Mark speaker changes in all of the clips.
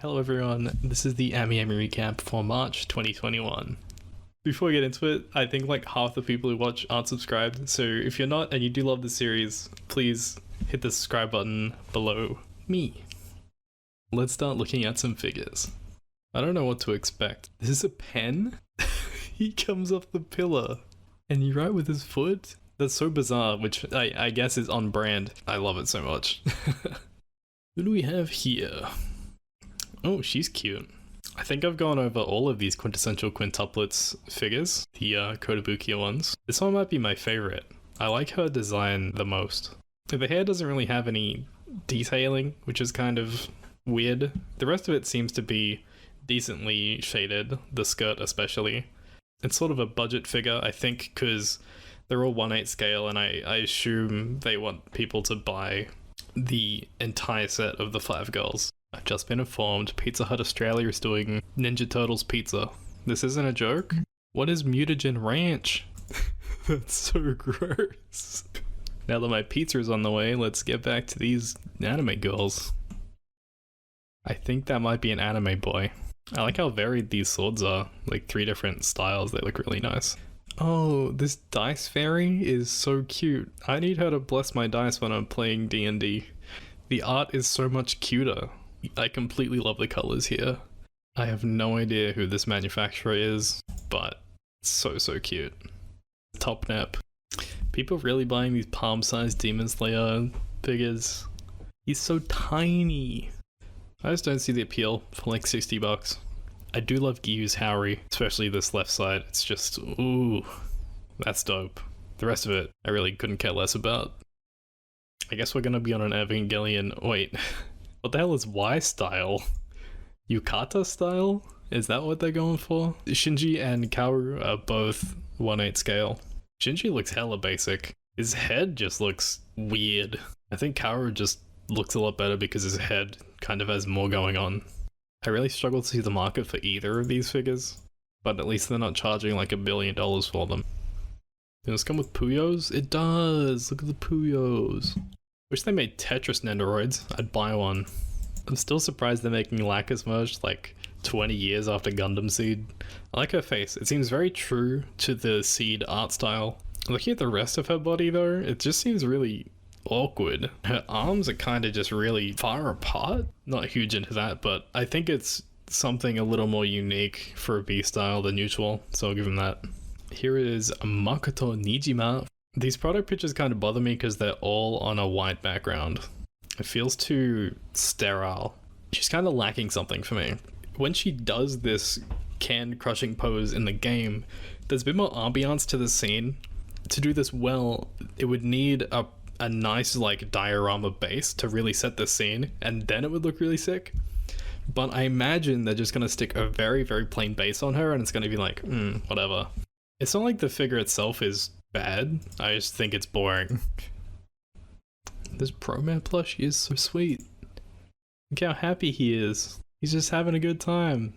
Speaker 1: Hello everyone, this is the Amiami recap for March 2021. Before we get into it, I think like half the people who watch aren't subscribed, so if you're not and you do love the series, please hit the subscribe button below me. Let's start looking at some figures. I don't know what to expect. This is a pen? He comes off the pillar and you write with his foot? That's so bizarre, which I guess is on brand. I love it so much. Who do we have here? Oh, she's cute. I think I've gone over all of these quintessential quintuplets figures, the Kotobukiya ones. This one might be my favorite. I like her design the most. The hair doesn't really have any detailing, which is kind of weird. The rest of it seems to be decently shaded, the skirt especially. It's sort of a budget figure, I think, because they're all 1/8 scale, and I assume they want people to buy the entire set of the 5 girls. I've just been informed Pizza Hut Australia is doing Ninja Turtles pizza. This isn't a joke? What is Mutagen Ranch? That's so gross. Now that my pizza is on the way, let's get back to these anime girls. I think that might be an anime boy. I like how varied these swords are, like 3 different styles, they look really nice. Oh, this dice fairy is so cute. I need her to bless my dice when I'm playing D&D. The art is so much cuter. I completely love the colors here. I have no idea who this manufacturer is, but it's so cute. Top nap. People really buying these palm-sized Demon Slayer figures. He's so tiny. I just don't see the appeal for like 60 bucks. I do love Gyu's Haori, especially this left side. It's just, ooh, that's dope. The rest of it, I really couldn't care less about. I guess we're gonna be on an Evangelion. Wait, what the hell is Y style? Yukata style? Is that what they're going for? Shinji and Kaoru are both 1/8 scale. Shinji looks hella basic. His head just looks weird. I think Kaoru just looks a lot better because his head kind of has more going on. I really struggle to see the market for either of these figures, but at least they're not charging like $1 billion for them. Does this come with Puyos? It does! Look at the Puyos! Wish they made Tetris Nendoroids. I'd buy one. I'm still surprised they're making Lacus merch like 20 years after Gundam Seed. I like her face. It seems very true to the Seed art style. Looking at the rest of her body though, it just seems really awkward. Her arms are kind of just really far apart. Not huge into that, but I think it's something a little more unique for a B style than usual, so I'll give him that. Here is Makoto Nijima. These product pictures kind of bother me because they're all on a white background. It feels too sterile. She's kind of lacking something for me. When she does this can crushing pose in the game, there's a bit more ambiance to the scene. To do this well, it would need a nice like diorama base to really set the scene, and then it would look really sick. But I imagine they're just gonna stick a very plain base on her and it's gonna be like, whatever. It's not like the figure itself is bad, I just think it's boring. This Pro-Man plush, he is so sweet. Look how happy he is. He's just having a good time.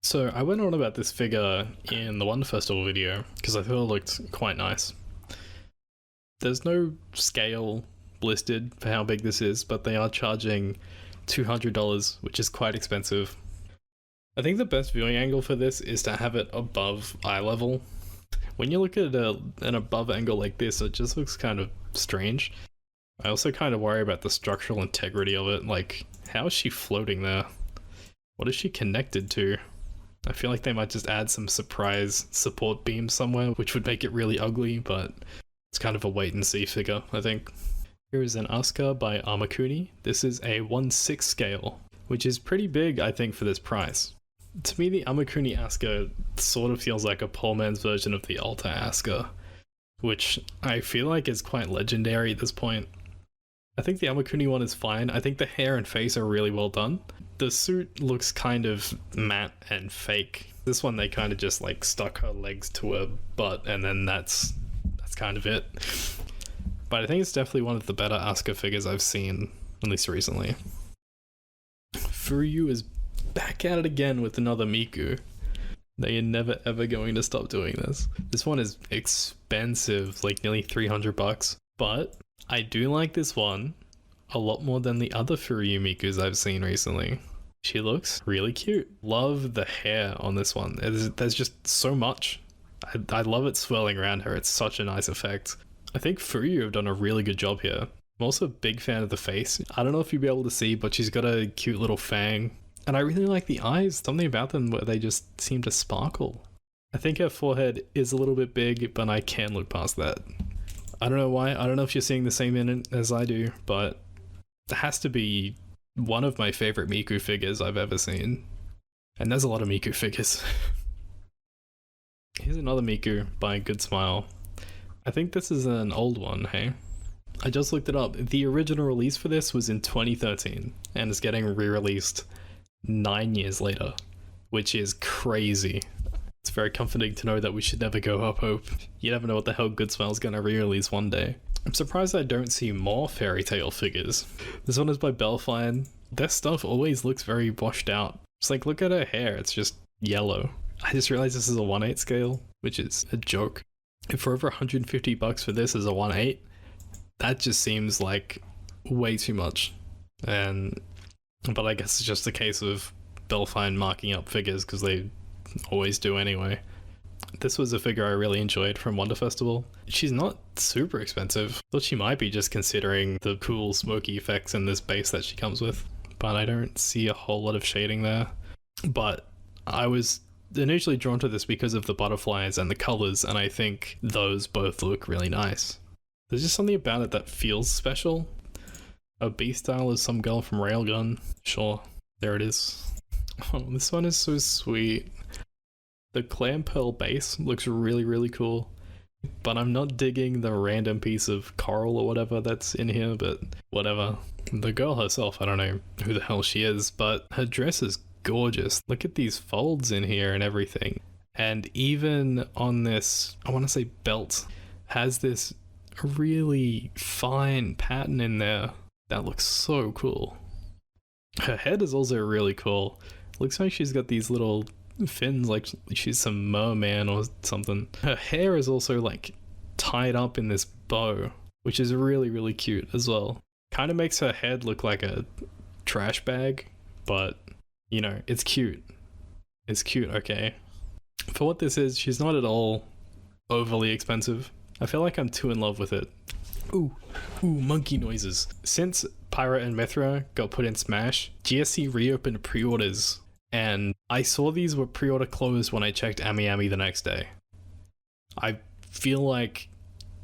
Speaker 1: So I went on about this figure in the Wonder Festival video because I thought it looked quite nice. There's no scale listed for how big this is, but they are charging $200, which is quite expensive. I think the best viewing angle for this is to have it above eye level. When you look at an above angle like this, it just looks kind of strange. I also kind of worry about the structural integrity of it, like how is she floating there? What is she connected to? I feel like they might just add some surprise support beams somewhere, which would make it really ugly, but it's kind of a wait and see figure, I think. Here is an Asuka by Armakuni. This is a 1/6 scale, which is pretty big, I think, for this price. To me, the Armakuni Asuka sort of feels like a poor man's version of the Alta Asuka, which I feel like is quite legendary at this point. I think the Armakuni one is fine. I think the hair and face are really well done. The suit looks kind of matte and fake. This one, they kind of just like stuck her legs to her butt, and then that's kind of it. But I think it's definitely one of the better Asuka figures I've seen, at least recently. Furyu is back at it again with another Miku. They are never ever going to stop doing this. This one is expensive, like nearly 300 bucks, but I do like this one a lot more than the other Furyu Mikus I've seen recently. She looks really cute. Love the hair on this one. There's just so much. I love it swirling around her. It's such a nice effect. I think Fuyu have done a really good job here. I'm also a big fan of the face. I don't know if you'll be able to see, but she's got a cute little fang. And I really like the eyes. Something about them where they just seem to sparkle. I think her forehead is a little bit big, but I can look past that. I don't know why. I don't know if you're seeing the same in it as I do, but it has to be one of my favorite Miku figures I've ever seen. And there's a lot of Miku figures. Here's another Miku by Goodsmile. I think this is an old one, hey? I just looked it up. The original release for this was in 2013 and is getting re-released 9 years later, which is crazy. It's very comforting to know that we should never go up hope. You never know what the hell Goodsmile's gonna re-release one day. I'm surprised I don't see more fairy tale figures. This one is by Belfine. Their stuff always looks very washed out. Just like, look at her hair, it's just yellow. I just realized this is a 1/8 scale, which is a joke. If for over 150 bucks for this as a 1/8, that just seems like way too much. But I guess it's just a case of Belfine marking up figures because they always do anyway. This was a figure I really enjoyed from Wonder Festival. She's not super expensive. Thought she might be just considering the cool smoky effects in this base that she comes with, but I don't see a whole lot of shading there. But I was initially drawn to this because of the butterflies and the colors, and I think those both look really nice. There's just something about it that feels special. A B-style is some girl from Railgun. Sure, there it is. Oh, this one is so sweet. The clam pearl base looks really, really cool, but I'm not digging the random piece of coral or whatever that's in here, but whatever. The girl herself, I don't know who the hell she is, but her dress is gorgeous. Look at these folds in here and everything. And even on this, I want to say belt, has this really fine pattern in there that looks so cool. Her head is also really cool. Looks like she's got these little fins like she's some merman or something. Her hair is also like tied up in this bow, which is really, really cute as well. Kind of makes her head look like a trash bag, but you know, it's cute. It's cute, okay? For what this is, she's not at all overly expensive. I feel like I'm too in love with it. Ooh, monkey noises. Since Pyra and Mithra got put in Smash, GSC reopened pre-orders, and I saw these were pre-order closed when I checked Amiami the next day. I feel like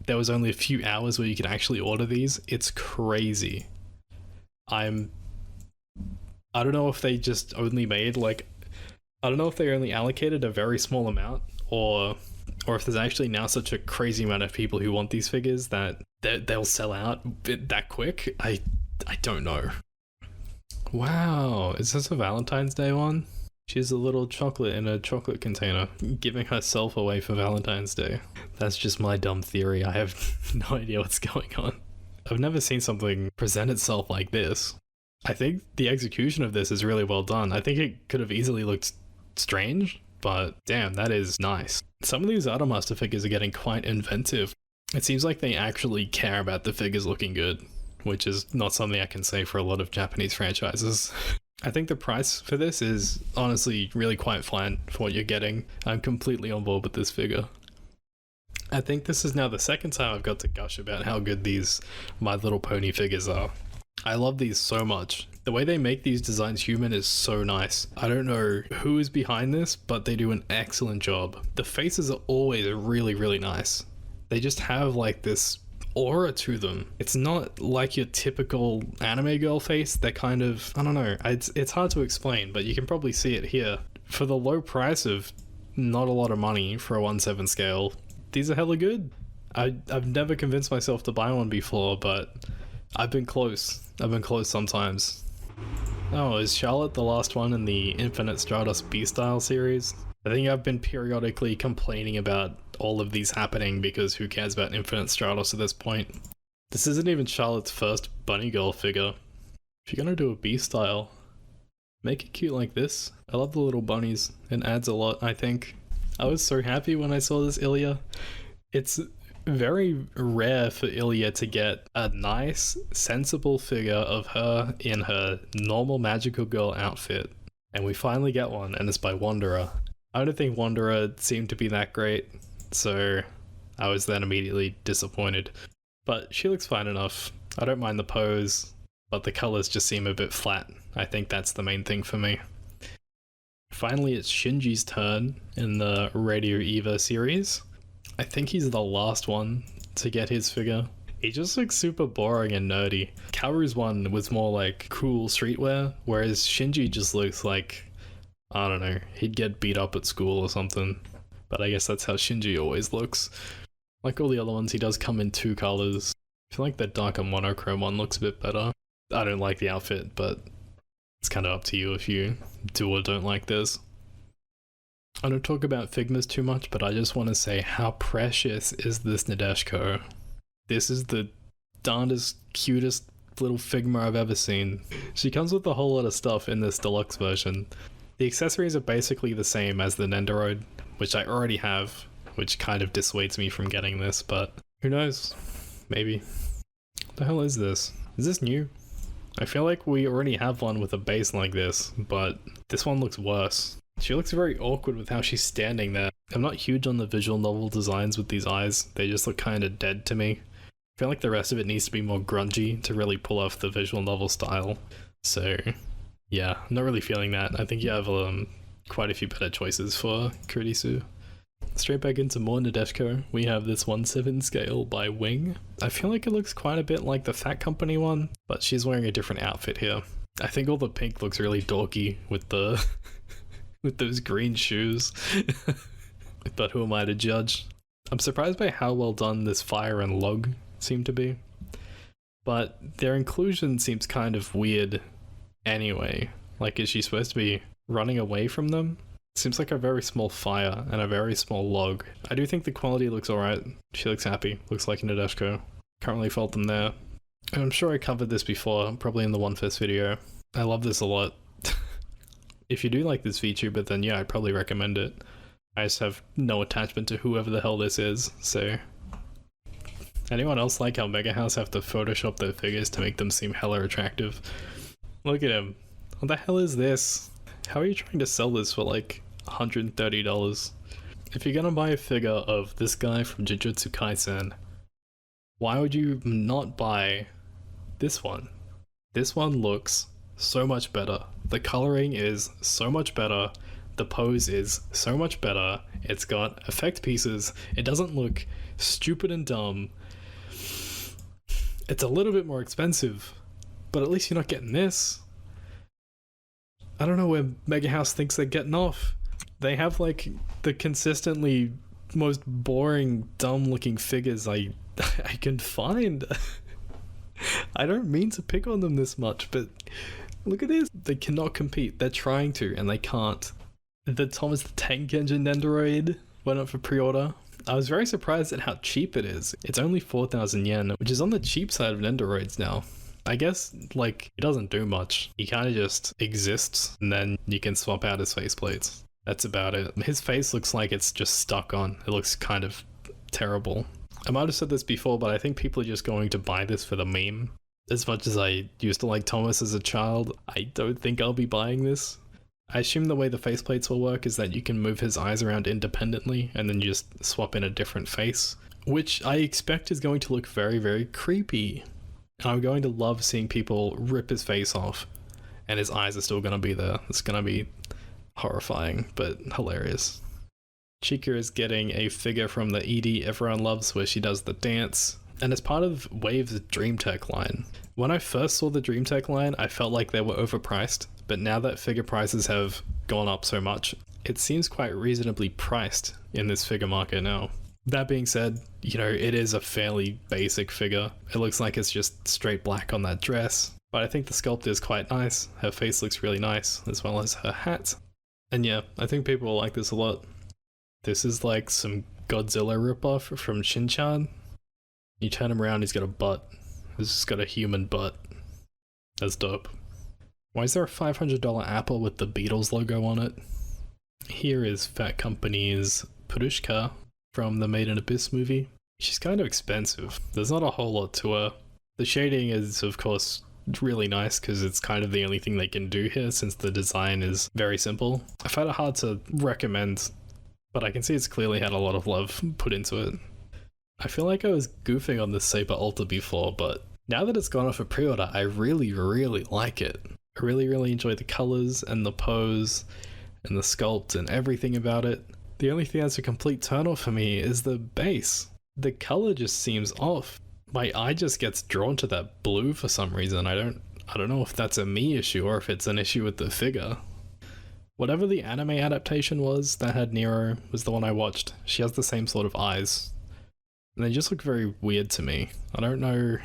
Speaker 1: there was only a few hours where you could actually order these. It's crazy. I don't know if they just only made like, I don't know if they only allocated a very small amount, or if there's actually now such a crazy amount of people who want these figures that they'll sell out that quick. I don't know. Wow, is this a Valentine's Day one? She's a little chocolate in a chocolate container, giving herself away for Valentine's Day. That's just my dumb theory. I have no idea what's going on. I've never seen something present itself like this. I think the execution of this is really well done. I think it could have easily looked strange, but damn, that is nice. Some of these Artemaster figures are getting quite inventive. It seems like they actually care about the figures looking good, which is not something I can say for a lot of Japanese franchises. I think the price for this is honestly really quite fine for what you're getting. I'm completely on board with this figure. I think this is now the second time I've got to gush about how good these My Little Pony figures are. I love these so much. The way they make these designs human is so nice. I don't know who is behind this, but they do an excellent job. The faces are always really, really nice. They just have like this aura to them. It's not like your typical anime girl face. They're kind of, I don't know, it's hard to explain, but you can probably see it here. For the low price of not a lot of money for a 1/7 scale, these are hella good. I've never convinced myself to buy one before, but I've been close. I've been close sometimes. Oh, is Charlotte the last one in the Infinite Stratos B-Style series? I think I've been periodically complaining about all of these happening because who cares about Infinite Stratos at this point? This isn't even Charlotte's first bunny girl figure. If you're gonna do a B-Style, make it cute like this. I love the little bunnies. It adds a lot, I think. I was so happy when I saw this Ilya. It's Very rare for Ilya to get a nice, sensible figure of her in her normal magical girl outfit. And we finally get one, and it's by Wanderer. I don't think Wanderer seemed to be that great, so I was then immediately disappointed. But she looks fine enough. I don't mind the pose, but the colors just seem a bit flat. I think that's the main thing for me. Finally, it's Shinji's turn in the Radio Eva series. I think he's the last one to get his figure. He just looks super boring and nerdy. Kaoru's one was more like cool streetwear, whereas Shinji just looks like, I don't know, he'd get beat up at school or something. But I guess that's how Shinji always looks. Like all the other ones, he does come in 2 colors. I feel like the darker monochrome one looks a bit better. I don't like the outfit, but it's kind of up to you if you do or don't like this. I don't talk about Figmas too much, but I just want to say how precious is this Nadeshiko. This is the darndest, cutest little Figma I've ever seen. She comes with a whole lot of stuff in this deluxe version. The accessories are basically the same as the Nendoroid, which I already have, which kind of dissuades me from getting this, but who knows? Maybe. What the hell is this? Is this new? I feel like we already have one with a base like this, but this one looks worse. She looks very awkward with how she's standing there. I'm not huge on the visual novel designs with these eyes. They just look kind of dead to me. I feel like the rest of it needs to be more grungy to really pull off the visual novel style. So yeah, I'm not really feeling that. I think you have quite a few better choices for Kirisu. Straight back into more Nadeshiko, we have this 1/7 scale by Wing. I feel like it looks quite a bit like the PHAT Company one, but she's wearing a different outfit here. I think all the pink looks really dorky with the with those green shoes. But who am I to judge? I'm surprised by how well done this fire and log seem to be. But their inclusion seems kind of weird anyway. Like, is she supposed to be running away from them? Seems like a very small fire and a very small log. I do think the quality looks alright. She looks happy. Looks like a Nadeshiko. Can't really fault them there. And I'm sure I covered this before, probably in the OneFest video. I love this a lot. If you do like this VTuber, then yeah, I'd probably recommend it. I just have no attachment to whoever the hell this is, so... Anyone else like how Megahouse have to Photoshop their figures to make them seem hella attractive? Look at him. What the hell is this? How are you trying to sell this for like $130? If you're gonna buy a figure of this guy from Jujutsu Kaisen, why would you not buy this one? This one looks so much better. The coloring is so much better. The pose is so much better. It's got effect pieces. It doesn't look stupid and dumb. It's a little bit more expensive, but at least you're not getting this. I don't know where Megahouse thinks they're getting off. They have like the consistently most boring, dumb looking figures I can find. I don't mean to pick on them this much, but look at this. They cannot compete. They're trying to, and they can't. The Thomas the Tank Engine Nendoroid went up for pre-order. I was very surprised at how cheap it is. It's only 4,000 yen, which is on the cheap side of Nendoroids now. I guess, like, he doesn't do much. He kind of just exists, and then you can swap out his faceplates. That's about it. His face looks like it's just stuck on. It looks kind of terrible. I might have said this before, but I think people are just going to buy this for the meme. As much as I used to like Thomas as a child, I don't think I'll be buying this. I assume the way the faceplates will work is that you can move his eyes around independently and then you just swap in a different face, which I expect is going to look very, very creepy. I'm going to love seeing people rip his face off and his eyes are still going to be there. It's going to be horrifying, but hilarious. Chika is getting a figure from the Edie everyone loves where she does the dance, and it's part of Wave's Dreamtech line. When I first saw the Dreamtech line, I felt like they were overpriced, but now that figure prices have gone up so much, it seems quite reasonably priced in this figure market now. That being said, you know, it is a fairly basic figure. It looks like it's just straight black on that dress, but I think the sculpt is quite nice. Her face looks really nice, as well as her hat. And yeah, I think people will like this a lot. This is like some Godzilla ripoff from Shin-chan. You turn him around, he's got a butt. He's just got a human butt. That's dope. Why is there a $500 apple with the Beatles logo on it? Here is PHAT Company's Purushka from the Made in Abyss movie. She's kind of expensive. There's not a whole lot to her. The shading is, of course, really nice because it's kind of the only thing they can do here since the design is very simple. I found it hard to recommend, but I can see it's clearly had a lot of love put into it. I feel like I was goofing on this Saber Alta before, but now that it's gone off a pre-order, I really, really like it. I really, really enjoy the colors and the pose and the sculpt and everything about it. The only thing that's a complete turn-off for me is the base. The color just seems off. My eye just gets drawn to that blue for some reason. I don't know if that's a me issue or if it's an issue with the figure. Whatever the anime adaptation was that had Nero was the one I watched. She has the same sort of eyes. And they just look very weird to me. I don't know.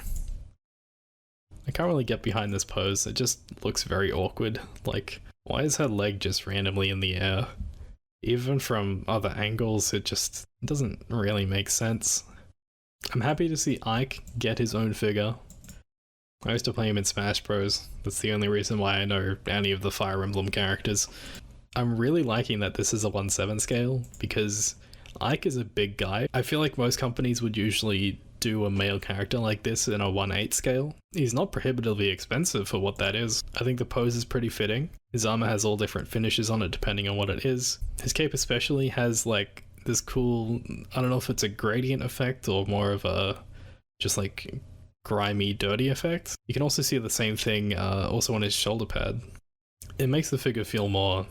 Speaker 1: I can't really get behind this pose. It just looks very awkward. Like, why is her leg just randomly in the air? Even from other angles, it doesn't really make sense. I'm happy to see Ike get his own figure. I used to play him in Smash Bros. That's the only reason why I know any of the Fire Emblem characters. I'm really liking that this is a 1/7 scale because Ike is a big guy. I feel like most companies would usually do a male character like this in a 1/8 scale. He's not prohibitively expensive for what that is. I think the pose is pretty fitting. His armor has all different finishes on it depending on what it is. His cape especially has like this cool, I don't know if it's a gradient effect or more of a just like grimy, dirty effect. You can also see the same thing also on his shoulder pad. It makes the figure feel more,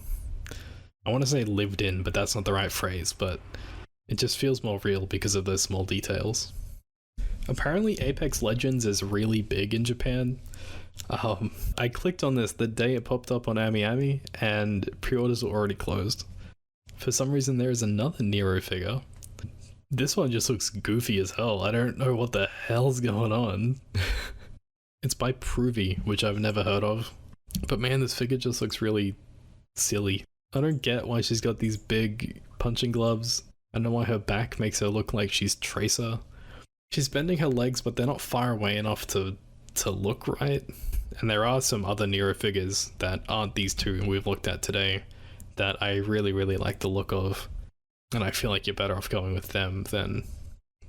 Speaker 1: I want to say lived in, but that's not the right phrase, but it just feels more real because of those small details. Apparently Apex Legends is really big in Japan. I clicked on this the day it popped up on Amiami and pre-orders were already closed. For some reason there is another Nero figure. This one just looks goofy as hell. I don't know what the hell's going on. It's by Pruvi, which I've never heard of. But man, this figure just looks really silly. I don't get why she's got these big punching gloves. I don't know why her back makes her look like she's Tracer. She's bending her legs, but they're not far away enough to look right. And there are some other Nero figures that aren't these two we've looked at today that I really, really like the look of. And I feel like you're better off going with them than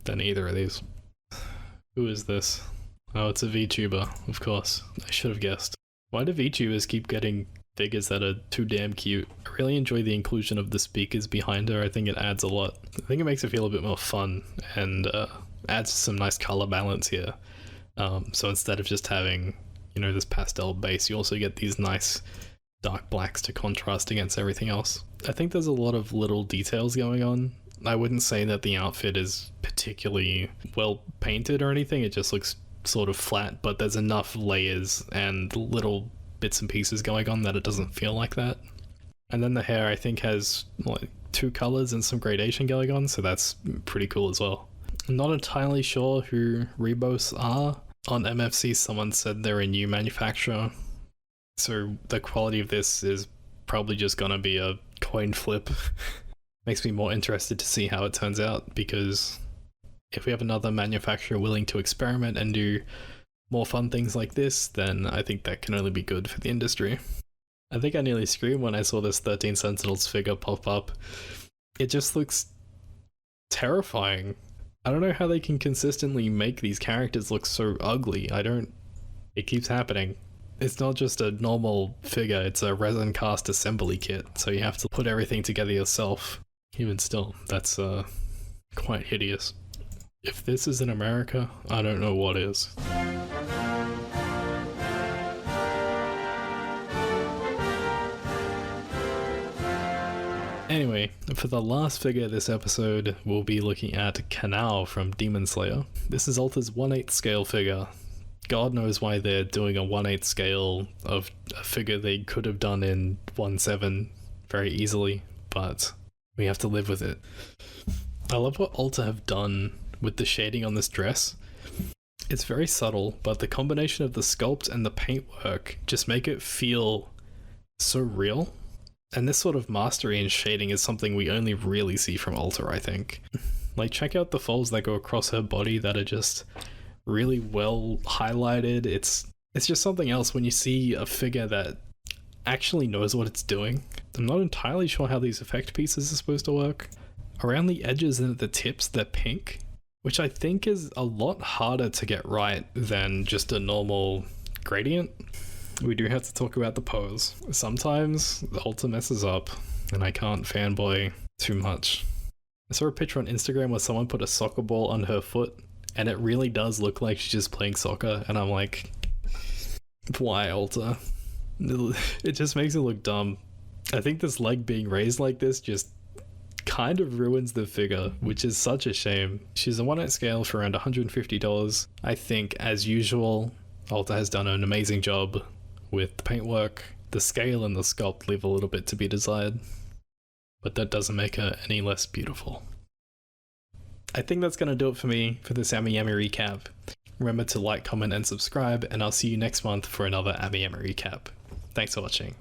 Speaker 1: either of these. Who is this? Oh, it's a VTuber, of course. I should have guessed. Why do VTubers keep getting figures that are too damn cute? I really enjoy the inclusion of the speakers behind her. I think it adds a lot. I think it makes it feel a bit more fun and adds some nice color balance here. So instead of just having, you know, this pastel base, you also get these nice dark blacks to contrast against everything else. I think there's a lot of little details going on. I wouldn't say that the outfit is particularly well painted or anything. It just looks sort of flat, but there's enough layers and little bits and pieces going on that it doesn't feel like that. And then the hair, I think, has like 2 colors and some gradation going on, so that's pretty cool as well. I'm not entirely sure who Rebos are. On MFC, someone said they're a new manufacturer, so the quality of this is probably just gonna be a coin flip. Makes me more interested to see how it turns out, because if we have another manufacturer willing to experiment and do more fun things like this, then I think that can only be good for the industry. I think I nearly screamed when I saw this 13 Sentinels figure pop up. It just looks terrifying. I don't know how they can consistently make these characters look so ugly. It keeps happening. It's not just a normal figure, it's a resin cast assembly kit, so you have to put everything together yourself. Even still, that's quite hideous. If this is in America, I don't know what is. Anyway, for the last figure of this episode, we'll be looking at Kanao from Demon Slayer. This is Alta's 1/8 scale figure. God knows why they're doing a 1/8 scale of a figure they could have done in 1/7 very easily, but we have to live with it. I love what Alta have done with the shading on this dress. It's very subtle, but the combination of the sculpt and the paintwork just make it feel so real. And this sort of mastery in shading is something we only really see from Alta, I think. Like, check out the folds that go across her body that are just really well highlighted. It's just something else when you see a figure that actually knows what it's doing. I'm not entirely sure how these effect pieces are supposed to work. Around the edges and at the tips, they're pink, which I think is a lot harder to get right than just a normal gradient. We do have to talk about the pose. Sometimes the Ulta messes up and I can't fanboy too much. I saw a picture on Instagram where someone put a soccer ball on her foot and it really does look like she's just playing soccer, and I'm like, why, Ulta? It just makes it look dumb. I think this leg being raised like this just kind of ruins the figure, which is such a shame. She's a 1/8 scale for around $150. I think, as usual, Ulta has done an amazing job with the paintwork. The scale and the sculpt leave a little bit to be desired, but that doesn't make her any less beautiful. I think that's going to do it for me for this Amiami recap. Remember to like, comment, and subscribe, and I'll see you next month for another Amiami recap. Thanks for watching.